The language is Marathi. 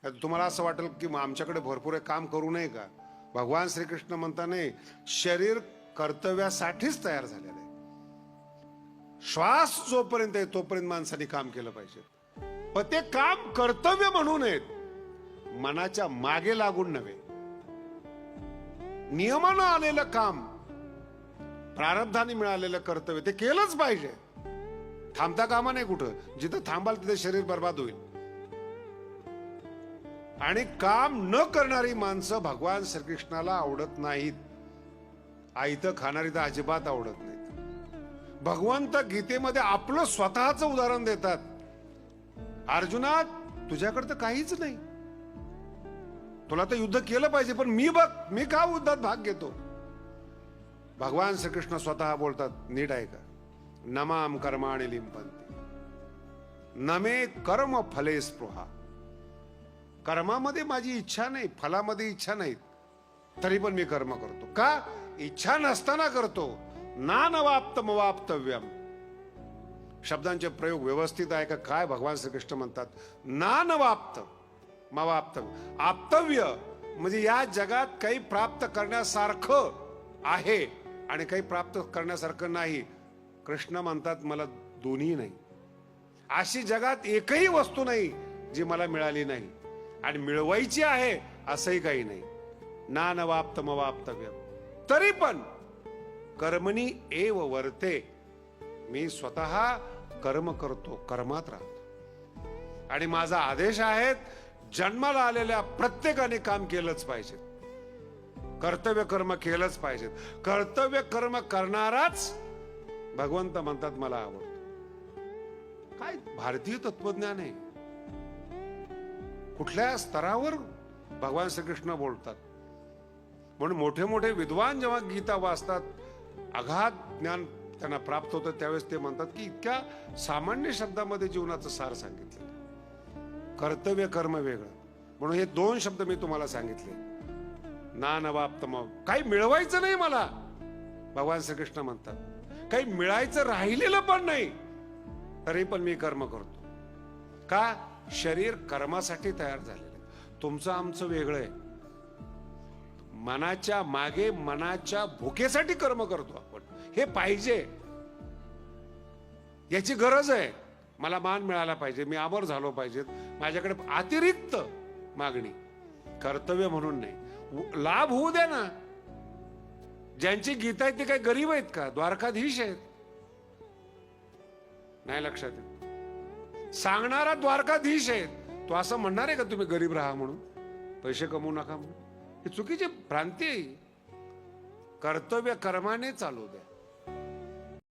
तुम्हाला असं वाटेल की आमच्याकडे भरपूर आहे, काम करू नये का? भगवान श्रीकृष्ण म्हणता नाही, शरीर कर्तव्यासाठीच तयार झालेलं आहे. श्वास जोपर्यंत आहे तोपर्यंत माणसाने काम केलं पाहिजे, पण ते काम कर्तव्य म्हणू नयेत, मनाच्या मागे लागून नव्हे. नियमानं आलेलं काम, प्रारब्धाने मिळालेलं कर्तव्य ते केलंच पाहिजे. थांबता कामा नाही कुठं. जिथं थांबाल तिथे शरीर बर्बाद होईल. आणि काम न करणारी माणसं भगवान श्रीकृष्णाला आवडत नाहीत. आयतं खाणारी तर अजिबात आवडत नाहीत. भगवंत गीतेमध्ये आपलं स्वतःच उदाहरण देतात. अर्जुना, तुझ्याकडे तर काहीच नाही, तुला तर युद्ध केलं पाहिजे, पण मी बघ, मी का युद्धात भाग घेतो. भगवान श्रीकृष्ण स्वतः बोलतात, नीट ऐका, नमाम कर्माणि लिंपन्ति नमे कर्म फले स्पृहा. कर्मामध्ये माझी इच्छा नाही, फलामध्ये इच्छा नाही, तरी पण मी कर्म करतो. का? इच्छा नसताना करतो. नानवाप्तमवाप्तव्यम. शब्दांचे प्रयोग व्यवस्थित आहे का काय? भगवान श्रीकृष्ण म्हणतात, नानवाप्त मवाप्तव्य. आप्तव्य म्हणजे या जगात काही प्राप्त करण्यासारखं आहे आणि काही प्राप्त करण्यासारखं नाही. कृष्ण म्हणतात, मला दोन्ही नाही. अशी जगात एकही वस्तू नाही जी मला मिळाली नाही आणि मिळवायची आहे असंही काही नाही. नानवाप्तमवाप्तव्य. तरी पण कर्मणी एव वर्ते. मी स्वतः कर्म करतो, कर्मात राहतो. आणि माझा आदेश आहे, जन्माला आलेल्या प्रत्येकाने काम केलंच पाहिजे, कर्तव्य कर्म केलंच पाहिजे. कर्तव्य कर्म करणाराच भगवंत म्हणतात मला आवडतो. काय भारतीय तत्वज्ञान आहे. कुठल्या स्तरावर भगवान श्रीकृष्ण बोलतात. म्हणून मोठे मोठे विद्वान जेव्हा गीता वाचतात, अगाध ज्ञान त्यांना प्राप्त होतं, त्यावेळेस ते म्हणतात की इतक्या सामान्य शब्दामध्ये जीवनाचं सार सांगितलं. कर्तव्य कर्म वेगळं. म्हणून हे दोन शब्द मी तुम्हाला सांगितले. नानवाप्तम. काही मिळवायचं नाही मला, भगवान श्रीकृष्ण म्हणतात. काही मिळायचं राहिलेलं पण नाही, तरी पण मी कर्म करतो. का? शरीर कर्मासाठी तयार झालेलं आहे. तुमचं आमचं वेगळं आहे. मनाच्या मागे, मनाच्या भुकेसाठी कर्म करतो आपण. हे पाहिजे, याची गरज आहे. मला मान मिळाला पाहिजे, मी अमर झालो पाहिजे, माझ्याकडे अतिरिक्त मागणी. कर्तव्य म्हणून नाही. लाभ होऊ द्या ना. ज्यांची गीता आहे ते काही गरीब आहेत का? द्वारकाधीश आहेत. नाही लक्षात येत. सांगणारा द्वारकाधीश आहेत. तो असं म्हणणार आहे का तुम्ही गरीब राहा म्हणून, पैसे कमवू नका म्हणून? ही चुकीची भ्रांती आहे. कर्तव्य कर्माने चालू द्या.